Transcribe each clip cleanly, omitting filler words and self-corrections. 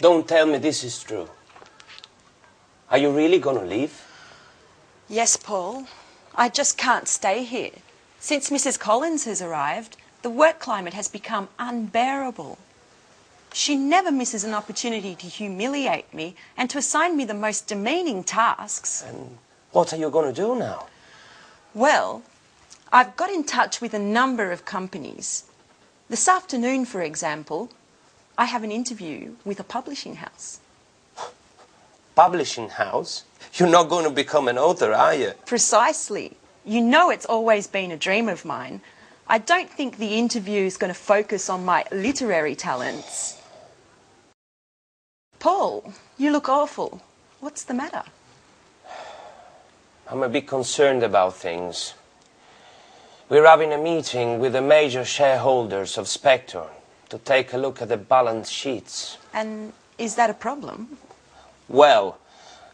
Don't tell me this is true. Are you really going to leave? Yes, Paul. I just can't stay here. Since Mrs. Collins has arrived, the work climate has become unbearable. She never misses an opportunity to humiliate me and to assign me the most demeaning tasks. And what are you going to do now? Well, I've got in touch with a number of companies. This afternoon, for example, I have an interview with a publishing house. Publishing house? You're not going to become an author, are you? Precisely. You know it's always been a dream of mine. I don't think the interview is going to focus on my literary talents. Paul, you look awful. What's the matter? I'm a bit concerned about things. We're having a meeting with the major shareholders of Spector to take a look at the balance sheets. And is that a problem? Well,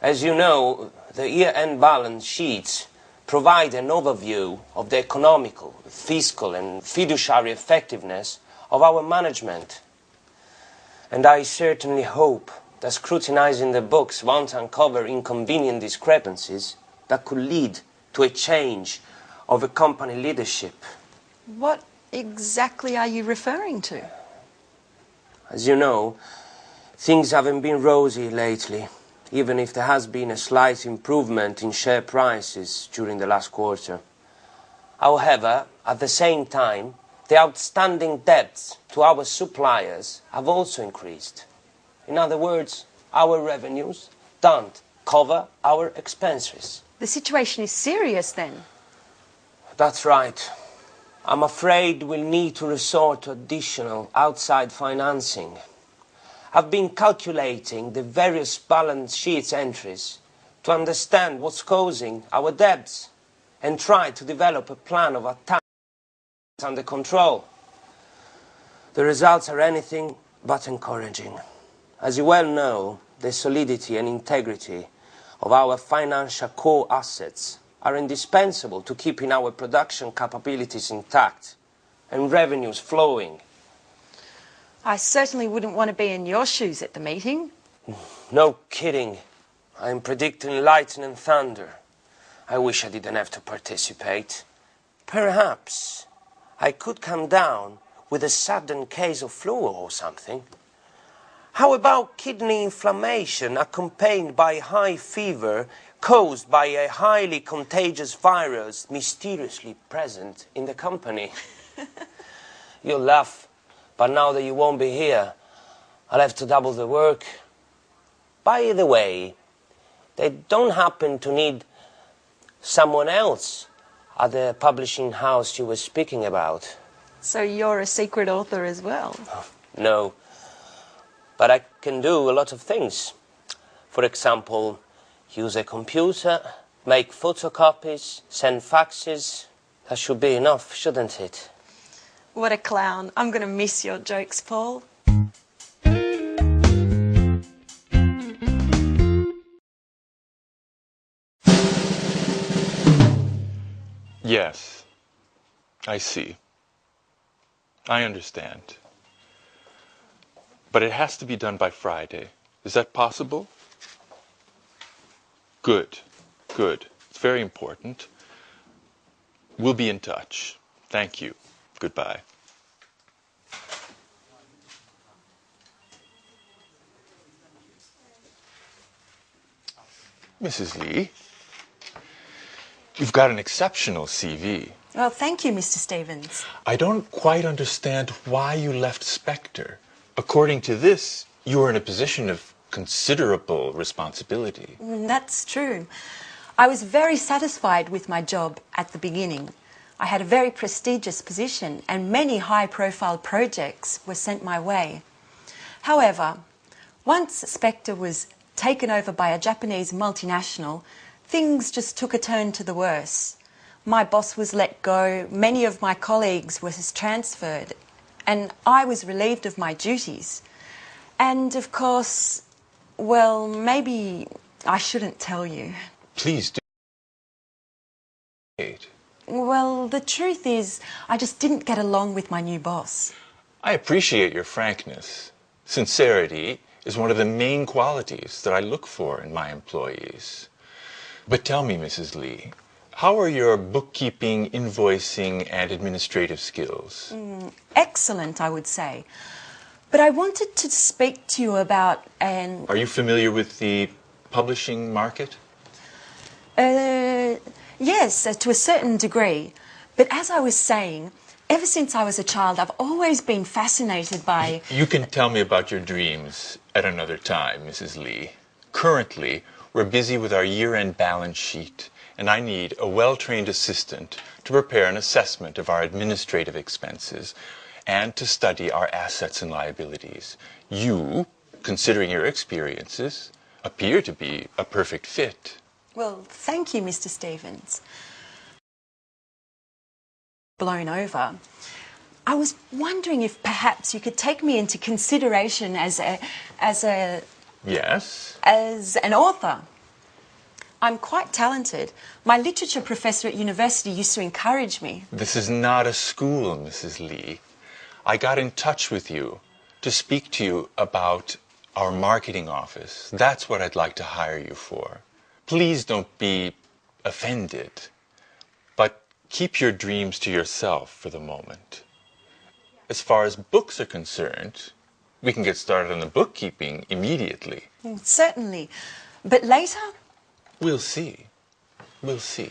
as you know, the year-end balance sheets provide an overview of the economical, fiscal and fiduciary effectiveness of our management. And I certainly hope that scrutinizing the books won't uncover inconvenient discrepancies that could lead to a change of a company leadership. What exactly are you referring to? As you know, things haven't been rosy lately, even if there has been a slight improvement in share prices during the last quarter. However, at the same time, the outstanding debts to our suppliers have also increased. In other words, our revenues don't cover our expenses. The situation is serious then. That's right. I'm afraid we'll need to resort to additional outside financing. I've been calculating the various balance sheets entries to understand what's causing our debts and try to develop a plan of attack under control. The results are anything but encouraging. As you well know, the solidity and integrity of our financial core assets are indispensable to keeping our production capabilities intact and revenues flowing. I certainly wouldn't want to be in your shoes at the meeting. No kidding. I'm predicting lightning and thunder. I wish I didn't have to participate. Perhaps I could come down with a sudden case of flu or something. How about kidney inflammation accompanied by high fever caused by a highly contagious virus mysteriously present in the company? You'll laugh, but now that you won't be here, I'll have to double the work. By the way, they don't happen to need someone else at the publishing house you were speaking about. So you're a secret author as well? No, but I can do a lot of things. For example, use a computer, make photocopies, send faxes. That should be enough, shouldn't it? What a clown. I'm going to miss your jokes, Paul. Yes, I see. I understand. But it has to be done by Friday. Is that possible? Good, good. It's very important. We'll be in touch. Thank you. Goodbye. Mrs. Lee, you've got an exceptional CV. Well, thank you, Mr. Stevens. I don't quite understand why you left Spector. According to this, you were in a position of considerable responsibility. That's true. I was very satisfied with my job at the beginning. I had a very prestigious position and many high-profile projects were sent my way. However, once Spector was taken over by a Japanese multinational, things just took a turn to the worse. My boss was let go, many of my colleagues were transferred, and I was relieved of my duties. And of course, well, maybe I shouldn't tell you. Please do. Well, the truth is, I just didn't get along with my new boss. I appreciate your frankness. Sincerity is one of the main qualities that I look for in my employees. But tell me, Mrs. Lee, how are your bookkeeping, invoicing, and administrative skills? Excellent, I would say. But I wanted to speak to you about an... Are you familiar with the publishing market? Yes, to a certain degree. But as I was saying, ever since I was a child, I've always been fascinated by... You can tell me about your dreams at another time, Mrs. Lee. Currently, we're busy with our year-end balance sheet, and I need a well-trained assistant to prepare an assessment of our administrative expenses and to study our assets and liabilities. You, considering your experiences, appear to be a perfect fit. Well, thank you, Mr. Stevens. Blown over. I was wondering if perhaps you could take me into consideration as Yes? an author. I'm quite talented. My literature professor at university used to encourage me. This is not a school, Mrs. Lee. I got in touch with you to speak to you about our marketing office. That's what I'd like to hire you for. Please don't be offended, but keep your dreams to yourself for the moment. As far as books are concerned, we can get started on the bookkeeping immediately. Certainly. But later? We'll see. We'll see.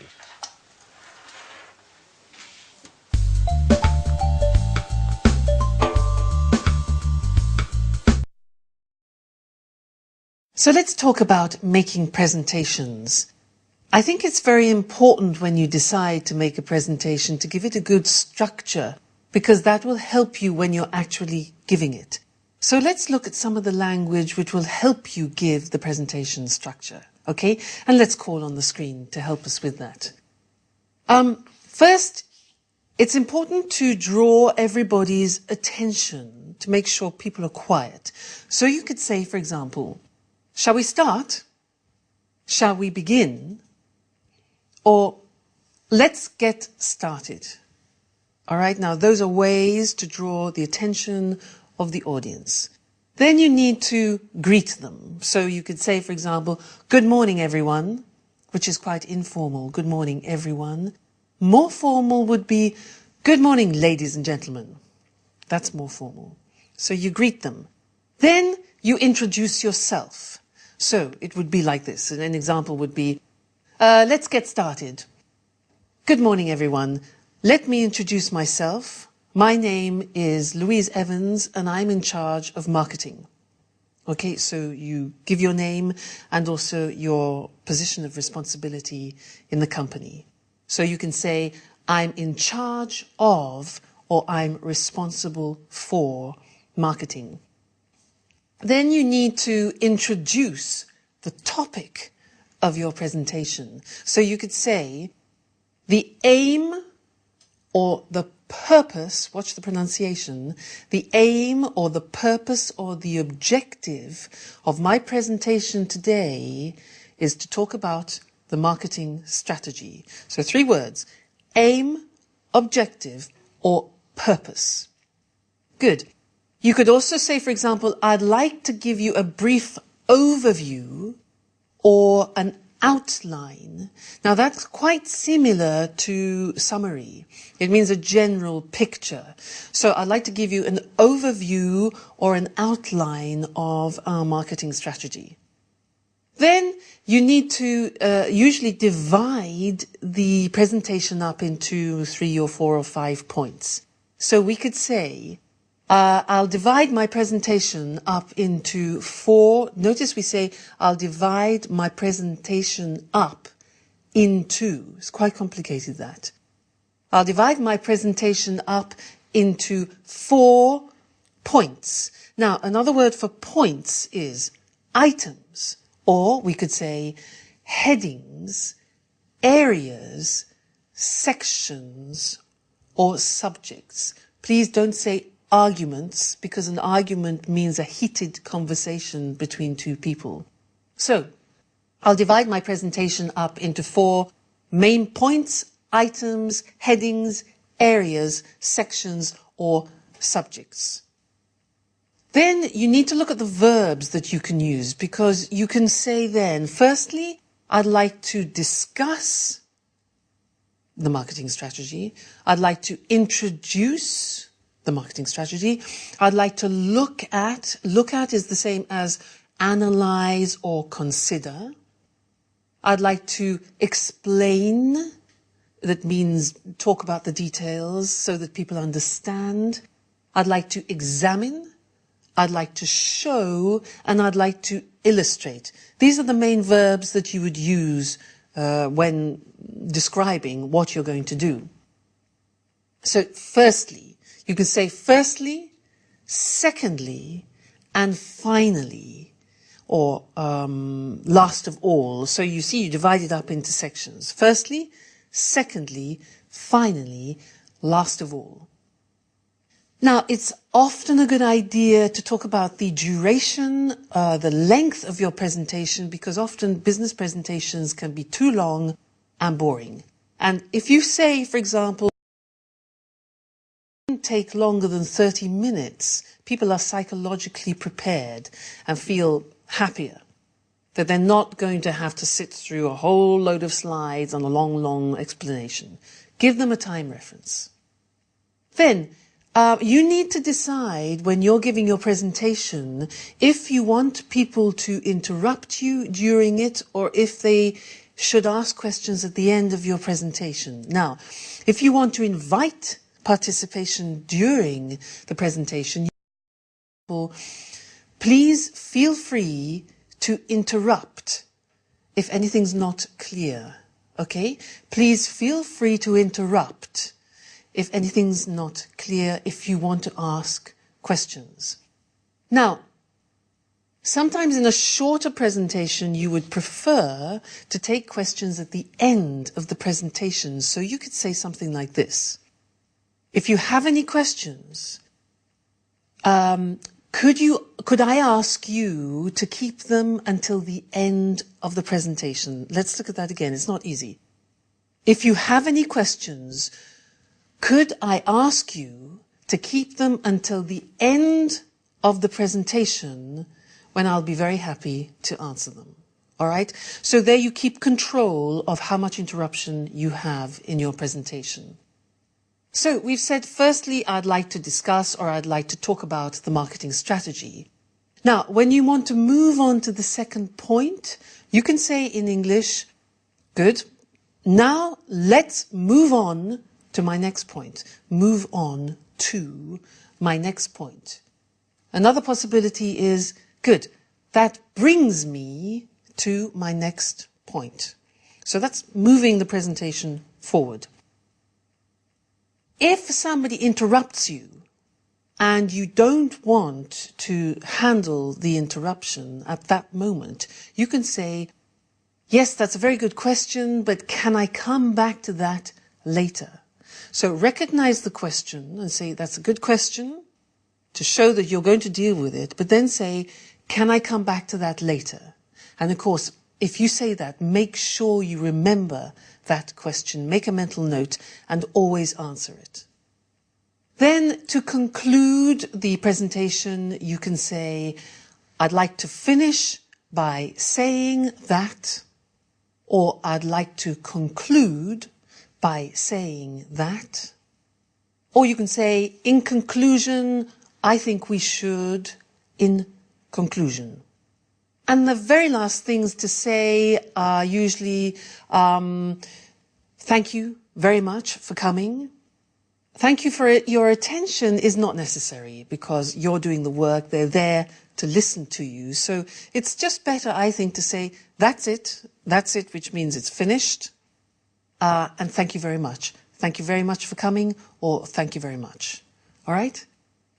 So let's talk about making presentations. I think it's very important when you decide to make a presentation to give it a good structure, because that will help you when you're actually giving it. So let's look at some of the language which will help you give the presentation structure, okay? And let's call on the screen to help us with that. First, it's important to draw everybody's attention to make sure people are quiet. So you could say, for example, shall we start? Shall we begin? Or let's get started. All right, now those are ways to draw the attention of the audience. Then you need to greet them. So you could say, for example, good morning, everyone, which is quite informal. Good morning, everyone. More formal would be, good morning, ladies and gentlemen. That's more formal. So you greet them. Then you introduce yourself. So it would be like this. An example would be, let's get started. Good morning, everyone. Let me introduce myself. My name is Louise Evans, and I'm in charge of marketing. Okay, so you give your name and also your position of responsibility in the company. So you can say, I'm in charge of, or I'm responsible for marketing. Then you need to introduce the topic of your presentation. So you could say, the aim or the purpose, watch the pronunciation, the aim or the purpose or the objective of my presentation today is to talk about the marketing strategy. So 3 words, aim, objective, or purpose. Good. You could also say, for example, I'd like to give you a brief overview or an outline. Now that's quite similar to summary. It means a general picture. So I'd like to give you an overview or an outline of our marketing strategy. Then you need to usually divide the presentation up into 3 or 4 or 5 points. So we could say, I'll divide my presentation up into 4. Notice we say, I'll divide my presentation up into. It's quite complicated, that. I'll divide my presentation up into 4 points. Now, another word for points is items, or we could say headings, areas, sections, or subjects. Please don't say arguments, because an argument means a heated conversation between 2 people. So, I'll divide my presentation up into 4 main points, items, headings, areas, sections, or subjects. Then you need to look at the verbs that you can use, because you can say then, firstly, I'd like to discuss the marketing strategy. I'd like to introduce the marketing strategy. I'd like to look at is the same as analyze or consider. I'd like to explain. That means talk about the details so that people understand. I'd like to examine. I'd like to show, and I'd like to illustrate. These are the main verbs that you would use when describing what you're going to do. So firstly, you can say firstly, secondly, and finally, or last of all. So you see, you divide it up into sections. Firstly, secondly, finally, last of all. Now, it's often a good idea to talk about the duration, the length of your presentation, because often business presentations can be too long and boring. And if you say, for example, it doesn't take longer than 30 minutes, people are psychologically prepared and feel happier that they're not going to have to sit through a whole load of slides and a long explanation. Give them a time reference. Then, you need to decide when you're giving your presentation if you want people to interrupt you during it or if they should ask questions at the end of your presentation. Now, if you want to invite participation during the presentation, please feel free to interrupt if anything's not clear. Okay? Please feel free to interrupt if anything's not clear, if you want to ask questions. Now, sometimes in a shorter presentation, you would prefer to take questions at the end of the presentation. So you could say something like this. If you have any questions, could I ask you to keep them until the end of the presentation? Let's look at that again. It's not easy. If you have any questions, could I ask you to keep them until the end of the presentation, when I'll be very happy to answer them? All right? So there you keep control of how much interruption you have in your presentation. So we've said, firstly, I'd like to discuss or I'd like to talk about the marketing strategy. Now, when you want to move on to the second point, you can say in English, good, now let's move on to my next point. Move on to my next point. Another possibility is, good, that brings me to my next point. So that's moving the presentation forward. If somebody interrupts you and you don't want to handle the interruption at that moment, you can say, yes, that's a very good question, but can I come back to that later? So recognize the question and say, that's a good question, to show that you're going to deal with it, but then say, can I come back to that later? And of course, if you say that, make sure you remember that question, make a mental note, and always answer it. Then, to conclude the presentation, you can say, I'd like to finish by saying that, or I'd like to conclude by saying that. Or you can say, in conclusion, I think we should, in conclusion. And the very last things to say are usually, thank you very much for coming. Thank you for your attention is not necessary because you're doing the work. They're there to listen to you. So it's just better, I think, to say, that's it, which means it's finished. And thank you very much. Thank you very much for coming, or thank you very much. All right?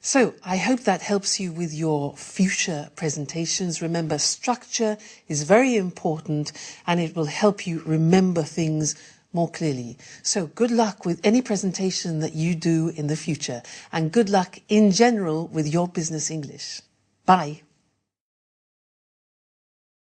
So I hope that helps you with your future presentations. Remember, structure is very important and it will help you remember things more clearly. So good luck with any presentation that you do in the future, and good luck in general with your business English. Bye.